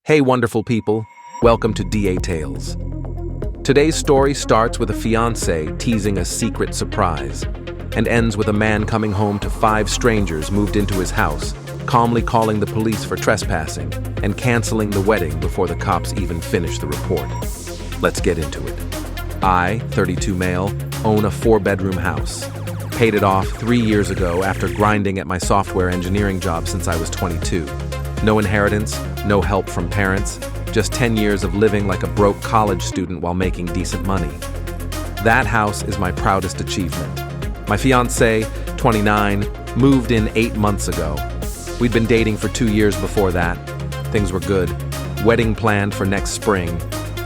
Hey wonderful people, welcome to DA Tales. Today's story starts with a fiancé teasing a secret surprise and ends with a man coming home to 5 strangers moved into his house, calmly calling the police for trespassing and canceling the wedding before the cops even finish the report. Let's get into it. I, 32 male, own a 4-bedroom house. Paid it off 3 years ago after grinding at my software engineering job since I was 22. No inheritance, no help from parents, just 10 years of living like a broke college student while making decent money. That house is my proudest achievement. My fiancée, 29, moved in 8 months ago. We'd been dating for 2 years before that. Things were good. Wedding planned for next spring.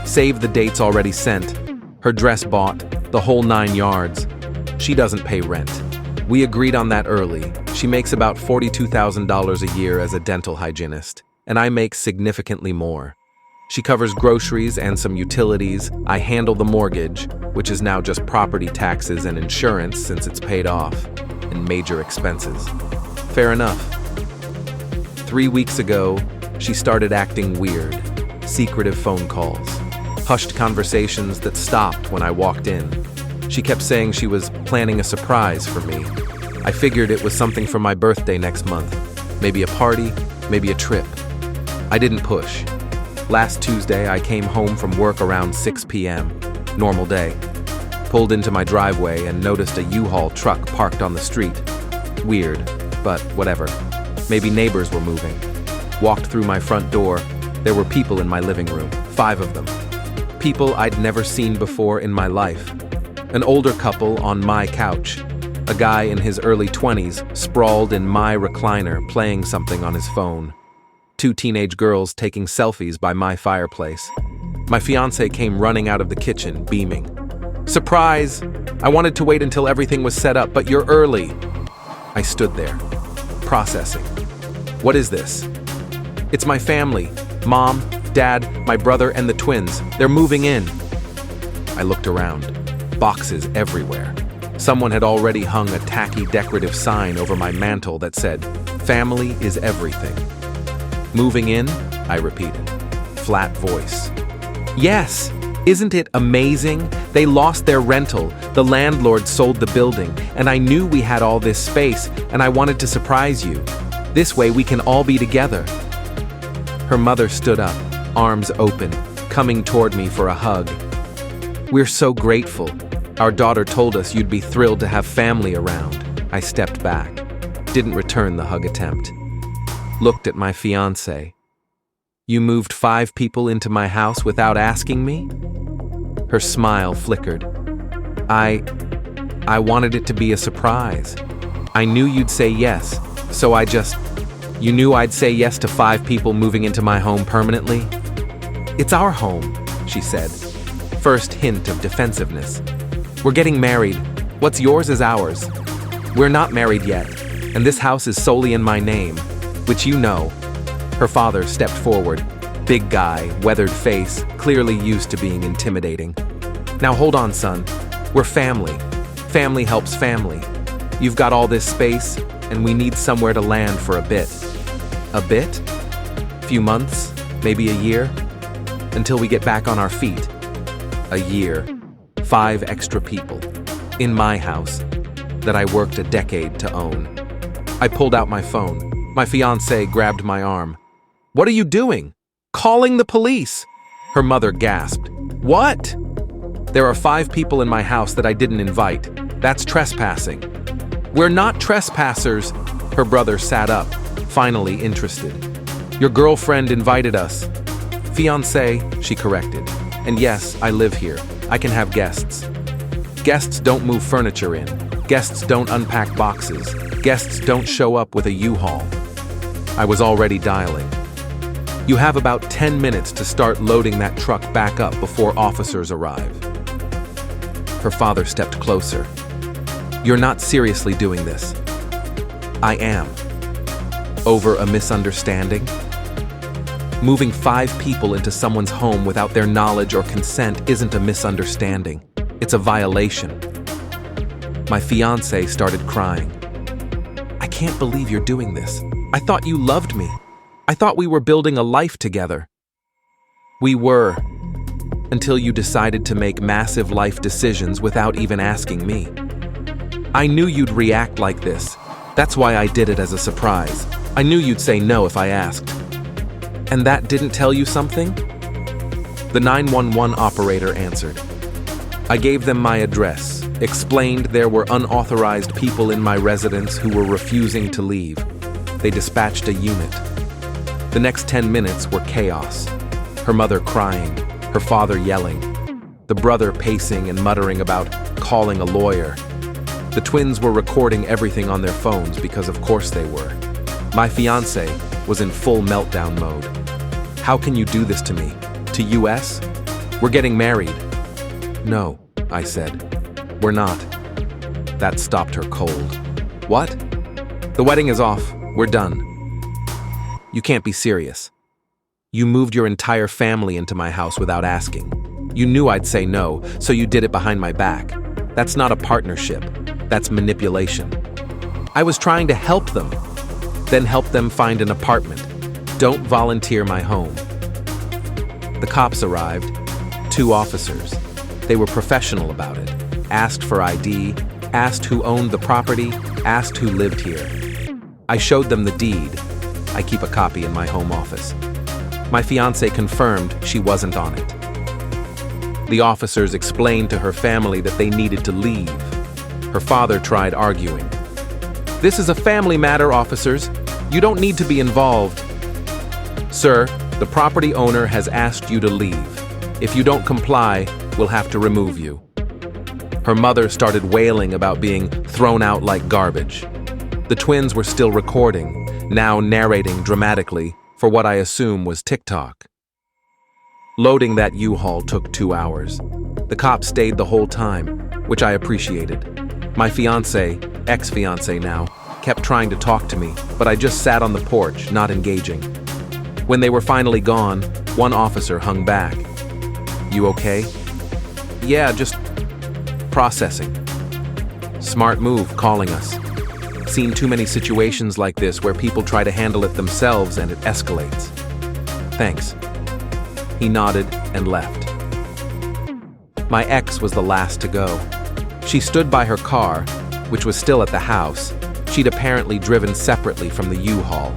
Saved the dates already sent. Her dress bought, the whole 9 yards. She doesn't pay rent. We agreed on that early. She makes about $42,000 a year as a dental hygienist, and I make significantly more. She covers groceries and some utilities. I handle the mortgage, which is now just property taxes and insurance since it's paid off, and major expenses. Fair enough. 3 weeks ago, she started acting weird. Secretive phone calls. Hushed conversations that stopped when I walked in. She kept saying she was planning a surprise for me. I figured it was something for my birthday next month. Maybe a party, maybe a trip. I didn't push. Last Tuesday, I came home from work around 6 p.m. Normal day. Pulled into my driveway and noticed a U-Haul truck parked on the street. Weird, but whatever. Maybe neighbors were moving. Walked through my front door. There were people in my living room, 5 of them. People I'd never seen before in my life. An older couple on my couch. A guy in his early 20s sprawled in my recliner playing something on his phone. 2 teenage girls taking selfies by my fireplace. My fiancé came running out of the kitchen, beaming. "Surprise! I wanted to wait until everything was set up, but you're early." I stood there, processing. What is this? It's my family. Mom, Dad, my brother, and the twins. They're moving in. I looked around. Boxes everywhere. Someone had already hung a tacky decorative sign over my mantle that said, "Family is everything." "Moving in?" I repeated. Flat voice. "Yes! Isn't it amazing? They lost their rental. The landlord sold the building, and I knew we had all this space, and I wanted to surprise you. This way we can all be together." Her mother stood up, arms open, coming toward me for a hug. "We're so grateful. Our daughter told us you'd be thrilled to have family around." I stepped back, didn't return the hug attempt. Looked at my fiancé. "You moved 5 people into my house without asking me?" Her smile flickered. I wanted it to be a surprise. I knew you'd say yes, so You knew I'd say yes to 5 people moving into my home permanently? "It's our home," she said. First hint of defensiveness. "We're getting married. What's yours is ours. We're not married yet, and this house is solely in my name, which you know." Her father stepped forward. Big guy, weathered face, clearly used to being intimidating. "Now hold on, son. We're family. Family helps family. You've got all this space, and we need somewhere to land for a bit." A bit? Few months? Maybe a year? Until we get back on our feet. A year. 5 extra people. In my house. That I worked a decade to own. I pulled out my phone. My fiancé grabbed my arm. "What are you doing?" "Calling the police!" Her mother gasped. "What?" "There are 5 people in my house that I didn't invite. That's trespassing." "We're not trespassers." Her brother sat up, finally interested. "Your girlfriend invited us." "Fiancé," she corrected. "And yes, I live here. I can have guests." "Guests don't move furniture in. Guests don't unpack boxes. Guests don't show up with a U-Haul." I was already dialing. "You have about 10 minutes to start loading that truck back up before officers arrive." Her father stepped closer. "You're not seriously doing this." "I am." Over a misunderstanding? Moving 5 people into someone's home without their knowledge or consent isn't a misunderstanding. It's a violation. My fiancé started crying. "I can't believe you're doing this. I thought you loved me. I thought we were building a life together." We were, until you decided to make massive life decisions without even asking me. I knew you'd react like this. That's why I did it as a surprise. I knew you'd say no if I asked. And that didn't tell you something? The 911 operator answered. I gave them my address, explained there were unauthorized people in my residence who were refusing to leave. They dispatched a unit. The next 10 minutes were chaos. Her mother crying, her father yelling, the brother pacing and muttering about calling a lawyer. The twins were recording everything on their phones because of course they were. My fiancé was in full meltdown mode. How can you do this to me? To US? We're getting married. No, I said. We're not. That stopped her cold. What? The wedding is off. We're done. You can't be serious. You moved your entire family into my house without asking. You knew I'd say no, so you did it behind my back. That's not a partnership. That's manipulation. I was trying to help them, then help them find an apartment. Don't volunteer my home. The cops arrived, 2 officers. They were professional about it. Asked for ID, asked who owned the property, asked who lived here. I showed them the deed. I keep a copy in my home office. My fiancée confirmed she wasn't on it. The officers explained to her family that they needed to leave. Her father tried arguing. This is a family matter, officers. You don't need to be involved. Sir, the property owner has asked you to leave. If you don't comply, we'll have to remove you. Her mother started wailing about being thrown out like garbage. The twins were still recording, now narrating dramatically for what I assume was TikTok. Loading that U-Haul took 2 hours. The cops stayed the whole time, which I appreciated. My fiancé, ex-fiancé now, kept trying to talk to me, but I just sat on the porch, not engaging. When they were finally gone, one officer hung back. You okay? Yeah, just processing. Smart move, calling us. Seen too many situations like this where people try to handle it themselves and it escalates. Thanks. He nodded and left. My ex was the last to go. She stood by her car, which was still at the house. She'd apparently driven separately from the U-Haul.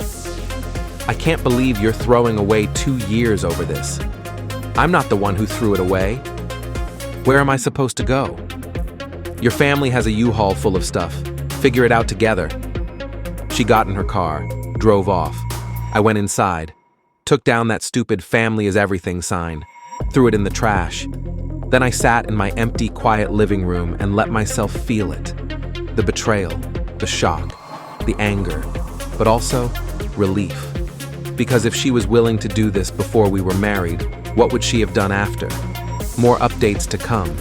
I can't believe you're throwing away 2 years over this. I'm not the one who threw it away. Where am I supposed to go? Your family has a U-Haul full of stuff. Figure it out together. She got in her car, drove off. I went inside, took down that stupid family is everything sign, threw it in the trash. Then I sat in my empty, quiet living room and let myself feel it. The betrayal, the shock, the anger, but also relief. Because if she was willing to do this before we were married, what would she have done after? More updates to come.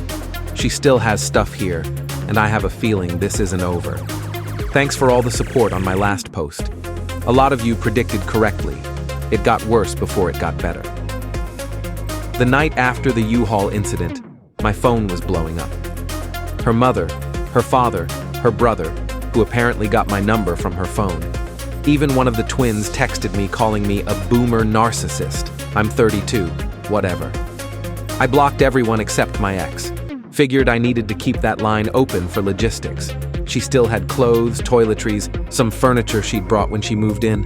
She still has stuff here, and I have a feeling this isn't over. Thanks for all the support on my last post. A lot of you predicted correctly. It got worse before it got better. The night after the U-Haul incident, my phone was blowing up. Her mother, her father, her brother, who apparently got my number from her phone. Even one of the twins texted me calling me a boomer narcissist. I'm 32, whatever. I blocked everyone except my ex. Figured I needed to keep that line open for logistics. She still had clothes, toiletries, some furniture she'd brought when she moved in.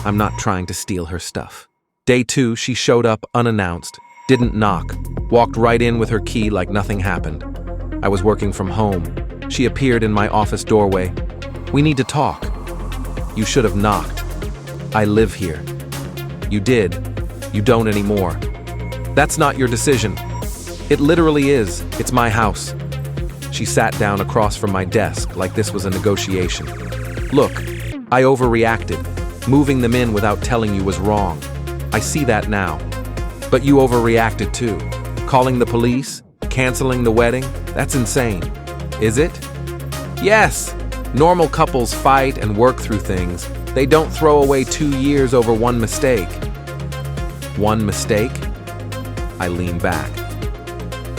I'm not trying to steal her stuff. Day 2, she showed up unannounced, didn't knock, walked right in with her key like nothing happened. I was working from home. She appeared in my office doorway. We need to talk. You should have knocked. I live here. You did. You don't anymore. That's not your decision. It literally is. It's my house. She sat down across from my desk like this was a negotiation. Look, I overreacted. Moving them in without telling you was wrong. I see that now. But you overreacted too. Calling the police, canceling the wedding, that's insane. Is it? Yes! Normal couples fight and work through things. They don't throw away 2 years over one mistake. One mistake? I lean back.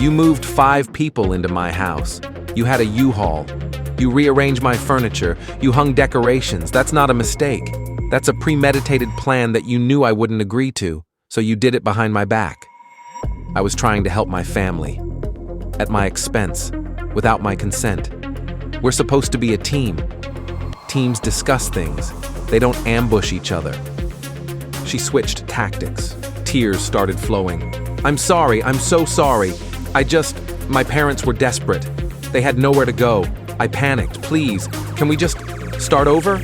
You moved 5 people into my house. You had a U-Haul. You rearranged my furniture. You hung decorations. That's not a mistake. That's a premeditated plan that you knew I wouldn't agree to. So you did it behind my back. I was trying to help my family. At my expense, without my consent. We're supposed to be a team. Teams discuss things. They don't ambush each other. She switched tactics. Tears started flowing. I'm sorry, I'm so sorry. My parents were desperate. They had nowhere to go. I panicked. Please, can we just start over?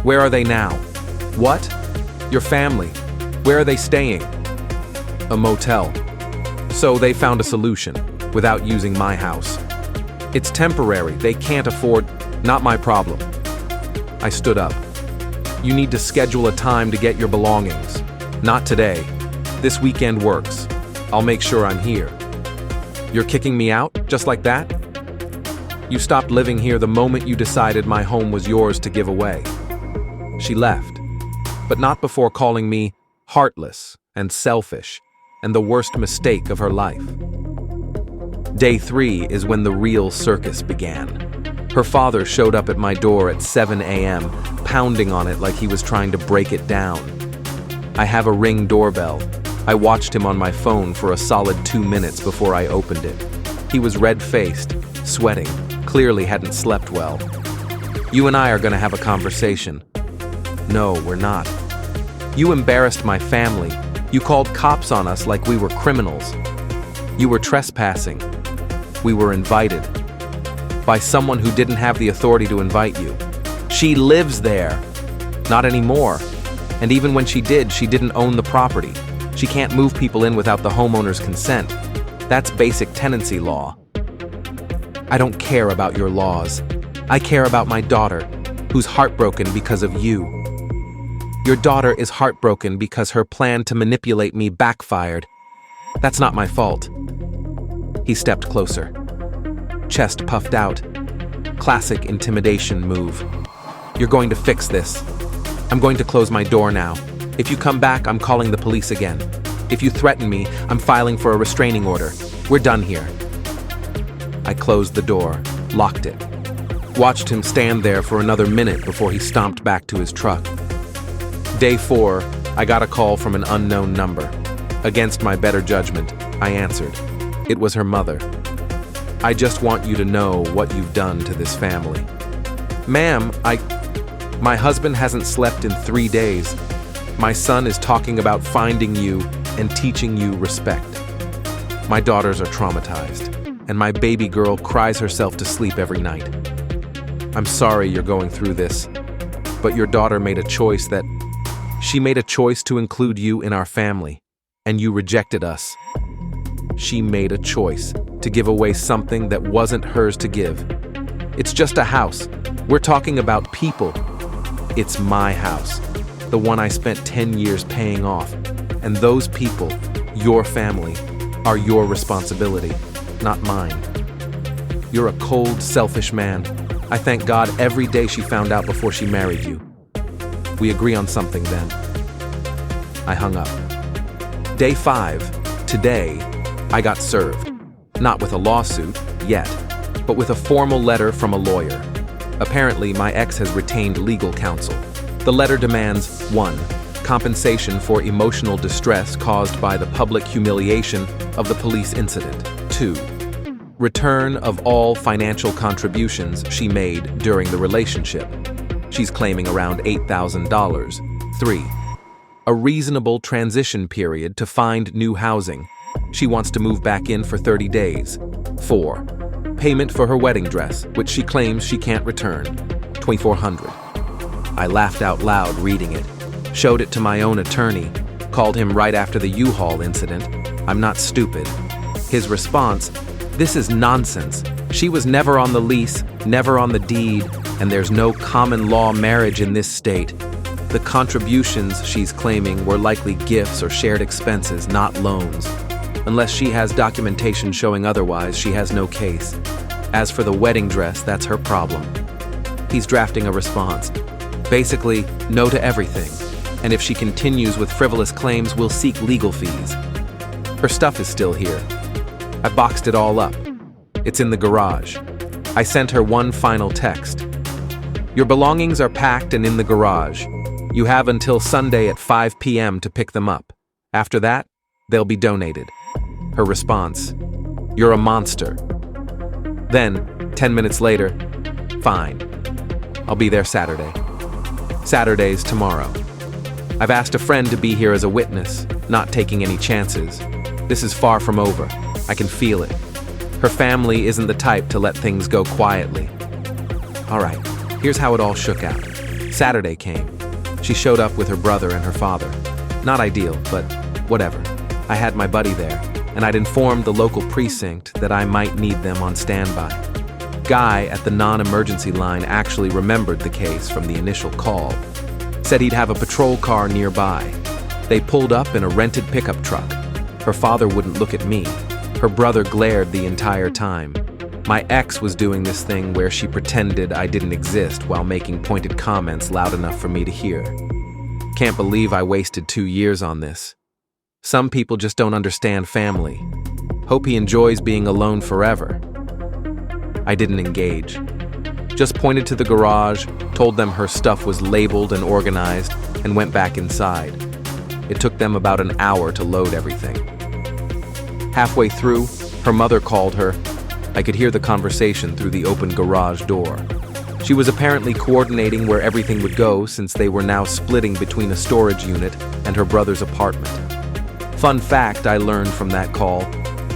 Where are they now? What? Your family. Where are they staying? A motel. So they found a solution, without using my house. It's temporary, they can't afford, not my problem. I stood up. You need to schedule a time to get your belongings. Not today. This weekend works. I'll make sure I'm here. You're kicking me out, just like that? You stopped living here the moment you decided my home was yours to give away. She left, but not before calling me heartless and selfish, and the worst mistake of her life. Day 3 is when the real circus began. Her father showed up at my door at 7 a.m., pounding on it like he was trying to break it down. I have a Ring doorbell. I watched him on my phone for a solid 2 minutes before I opened it. He was red-faced, sweating, clearly hadn't slept well. You and I are gonna have a conversation. No, we're not. You embarrassed my family. You called cops on us like we were criminals. You were trespassing. We were invited. By someone who didn't have the authority to invite you. She lives there. Not anymore. And even when she did, she didn't own the property. She can't move people in without the homeowner's consent. That's basic tenancy law. I don't care about your laws. I care about my daughter, who's heartbroken because of you. Your daughter is heartbroken because her plan to manipulate me backfired. That's not my fault. He stepped closer. Chest puffed out. Classic intimidation move. You're going to fix this. I'm going to close my door now. If you come back, I'm calling the police again. If you threaten me, I'm filing for a restraining order. We're done here. I closed the door, locked it. Watched him stand there for another minute before he stomped back to his truck. Day 4, I got a call from an unknown number. Against my better judgment, I answered. It was her mother. I just want you to know what you've done to this family. Ma'am, my husband hasn't slept in 3 days. My son is talking about finding you and teaching you respect. My daughters are traumatized, and my baby girl cries herself to sleep every night. I'm sorry you're going through this, but your daughter made a choice she made a choice to include you in our family, and you rejected us. She made a choice to give away something that wasn't hers to give. It's just a house. We're talking about people. It's my house, the one I spent 10 years paying off. And those people, your family, are your responsibility, not mine. You're a cold, selfish man. I thank God every day she found out before she married you. We agree on something then. I hung up. Day 5, today, I got served. Not with a lawsuit, yet, but with a formal letter from a lawyer. Apparently, my ex has retained legal counsel. The letter demands 1. Compensation for emotional distress caused by the public humiliation of the police incident. 2. Return of all financial contributions she made during the relationship. She's claiming around $8,000. 3. A reasonable transition period to find new housing. She wants to move back in for 30 days. 4. Payment for her wedding dress, which she claims she can't return. $2,400. I laughed out loud reading it, showed it to my own attorney, called him right after the U-Haul incident. I'm not stupid. His response, this is nonsense. She was never on the lease, never on the deed, and there's no common law marriage in this state. The contributions she's claiming were likely gifts or shared expenses, not loans. Unless she has documentation showing otherwise, she has no case. As for the wedding dress, that's her problem. He's drafting a response. Basically, no to everything. And if she continues with frivolous claims, we'll seek legal fees. Her stuff is still here. I boxed it all up. It's in the garage. I sent her one final text. Your belongings are packed and in the garage. You have until Sunday at 5 p.m. to pick them up. After that, they'll be donated. Her response, "You're a monster." Then, 10 minutes later, "Fine. I'll be there Saturday." Saturday's tomorrow. I've asked a friend to be here as a witness, not taking any chances. This is far from over. I can feel it. Her family isn't the type to let things go quietly. All right, here's how it all shook out. Saturday came. She showed up with her brother and her father. Not ideal, but whatever. I had my buddy there, and I'd informed the local precinct that I might need them on standby. Guy at the non-emergency line actually remembered the case from the initial call. Said he'd have a patrol car nearby. They pulled up in a rented pickup truck. Her father wouldn't look at me. Her brother glared the entire time. My ex was doing this thing where she pretended I didn't exist while making pointed comments loud enough for me to hear. Can't believe I wasted 2 years on this. Some people just don't understand family. Hope he enjoys being alone forever. I didn't engage. Just pointed to the garage, told them her stuff was labeled and organized, and went back inside. It took them about an hour to load everything. Halfway through, her mother called her. I could hear the conversation through the open garage door. She was apparently coordinating where everything would go since they were now splitting between a storage unit and her brother's apartment. Fun fact I learned from that call,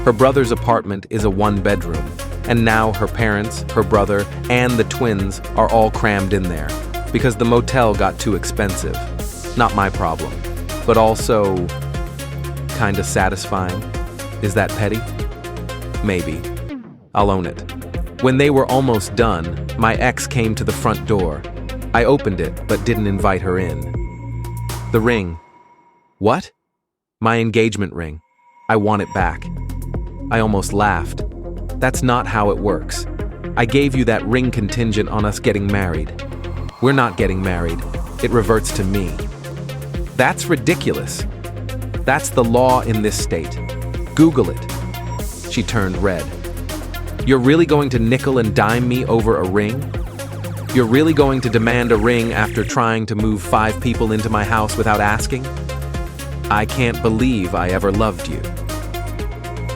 her brother's apartment is a one-bedroom, and now her parents, her brother, and the twins are all crammed in there because the motel got too expensive. Not my problem, but also kinda satisfying. Is that petty? Maybe. I'll own it. When they were almost done, my ex came to the front door. I opened it, but didn't invite her in. The ring. What? My engagement ring. I want it back. I almost laughed. That's not how it works. I gave you that ring contingent on us getting married. We're not getting married. It reverts to me. That's ridiculous. That's the law in this state. Google it. She turned red. You're really going to nickel and dime me over a ring? You're really going to demand a ring after trying to move 5 people into my house without asking? I can't believe I ever loved you.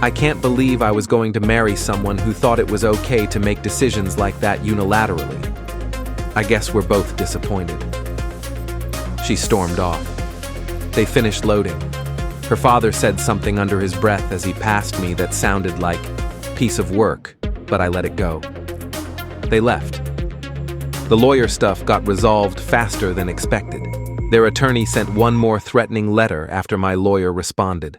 I can't believe I was going to marry someone who thought it was okay to make decisions like that unilaterally. I guess we're both disappointed. She stormed off. They finished loading. Her father said something under his breath as he passed me that sounded like piece of work, but I let it go. They left. The lawyer stuff got resolved faster than expected. Their attorney sent one more threatening letter after my lawyer responded.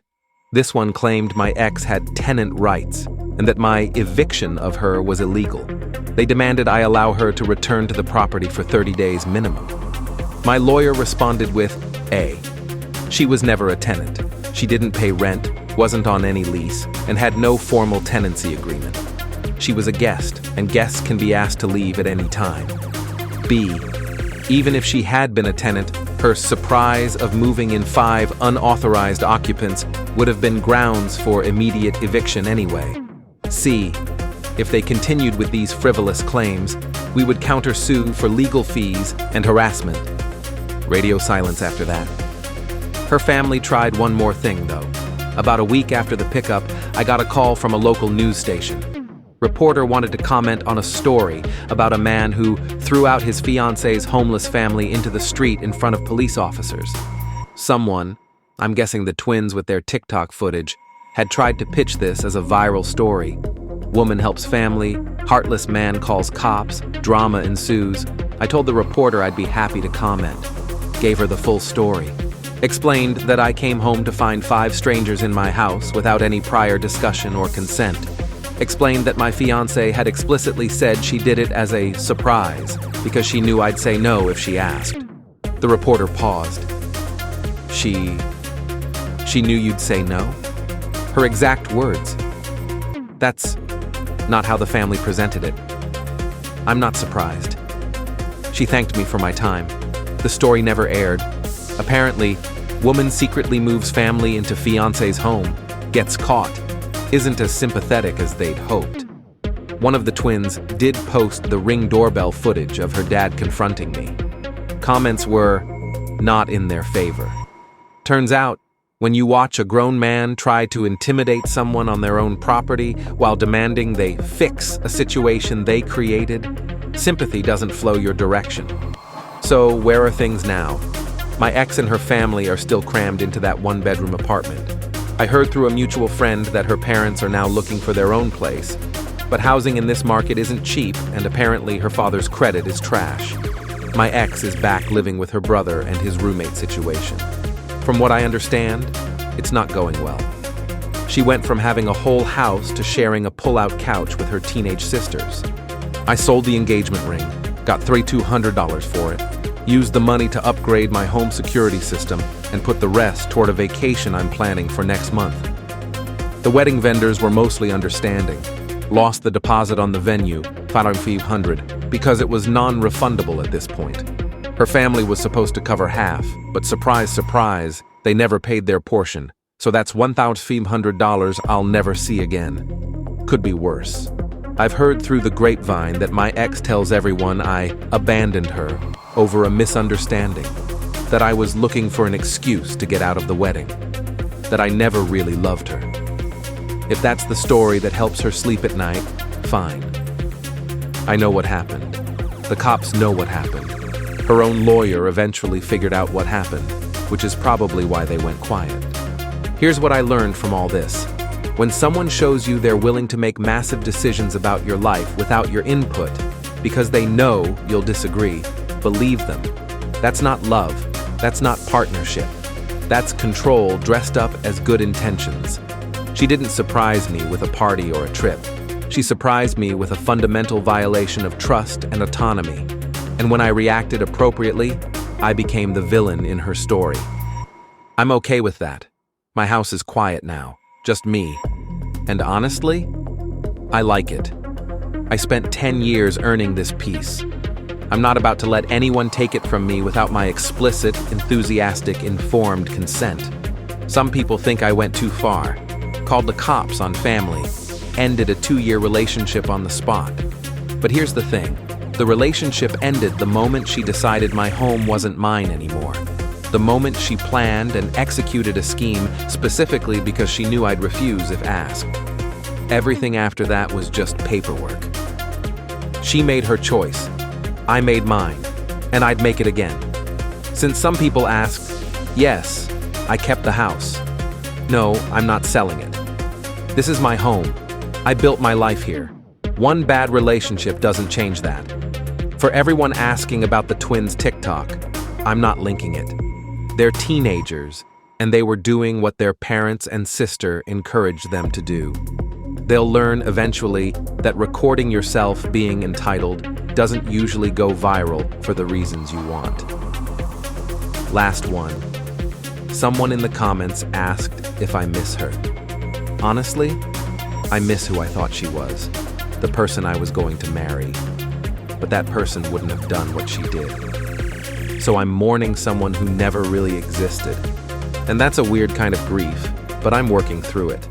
This one claimed my ex had tenant rights and that my eviction of her was illegal. They demanded I allow her to return to the property for 30 days minimum. My lawyer responded with, A. She was never a tenant. She didn't pay rent, wasn't on any lease, and had no formal tenancy agreement. She was a guest, and guests can be asked to leave at any time. B. Even if she had been a tenant, her surprise of moving in 5 unauthorized occupants would have been grounds for immediate eviction anyway. C. If they continued with these frivolous claims, we would countersue for legal fees and harassment. Radio silence after that. Her family tried one more thing, though. About a week after the pickup, I got a call from a local news station. Reporter wanted to comment on a story about a man who threw out his fiancée's homeless family into the street in front of police officers. Someone, I'm guessing the twins with their TikTok footage, had tried to pitch this as a viral story. Woman helps family, heartless man calls cops, drama ensues. I told the reporter I'd be happy to comment. Gave her the full story. Explained that I came home to find 5 strangers in my house without any prior discussion or consent. Explained that my fiancée had explicitly said she did it as a surprise because she knew I'd say no if she asked. The reporter paused. She knew you'd say no? Her exact words. That's not how the family presented it. I'm not surprised. She thanked me for my time. The story never aired. Apparently, woman secretly moves family into fiancé's home, gets caught, isn't as sympathetic as they'd hoped. One of the twins did post the Ring doorbell footage of her dad confronting me. Comments were not in their favor. Turns out, When you watch a grown man try to intimidate someone on their own property while demanding they fix a situation they created, sympathy doesn't flow your direction. So, where are things now? My ex and her family are still crammed into that one-bedroom apartment. I heard through a mutual friend that her parents are now looking for their own place, but housing in this market isn't cheap, and apparently her father's credit is trash. My ex is back living with her brother and his roommate situation. From what I understand, it's not going well. She went from having a whole house to sharing a pull-out couch with her teenage sisters. I sold the engagement ring, got $3,200 for it, used the money to upgrade my home security system, and put the rest toward a vacation I'm planning for next month. The wedding vendors were mostly understanding. Lost the deposit on the venue, $500, because it was non-refundable at this point. Her family was supposed to cover half, but surprise, surprise, they never paid their portion, so that's $1,500 I'll never see again. Could be worse. I've heard through the grapevine that my ex tells everyone I abandoned her over a misunderstanding, that I was looking for an excuse to get out of the wedding, that I never really loved her. If that's the story that helps her sleep at night, fine. I know what happened. The cops know what happened. Her own lawyer eventually figured out what happened, which is probably why they went quiet. Here's what I learned from all this. When someone shows you they're willing to make massive decisions about your life without your input, because they know you'll disagree, believe them. That's not love. That's not partnership. That's control dressed up as good intentions. She didn't surprise me with a party or a trip. She surprised me with a fundamental violation of trust and autonomy. And when I reacted appropriately, I became the villain in her story. I'm okay with that. My house is quiet now, just me. And honestly, I like it. I spent 10 years earning this peace. I'm not about to let anyone take it from me without my explicit, enthusiastic, informed consent. Some people think I went too far, called the cops on family, ended a 2-year relationship on the spot. But here's the thing. The relationship ended the moment she decided my home wasn't mine anymore. The moment she planned and executed a scheme specifically because she knew I'd refuse if asked. Everything after that was just paperwork. She made her choice. I made mine, and I'd make it again. Since some people asked, yes, I kept the house. No, I'm not selling it. This is my home. I built my life here. One bad relationship doesn't change that. For everyone asking about the twins' TikTok, I'm not linking it. They're teenagers, and they were doing what their parents and sister encouraged them to do. They'll learn eventually that recording yourself being entitled doesn't usually go viral for the reasons you want. Last one. Someone in the comments asked if I miss her. Honestly, I miss who I thought she was, the person I was going to marry. But that person wouldn't have done what she did. So I'm mourning someone who never really existed. And that's a weird kind of grief, but I'm working through it.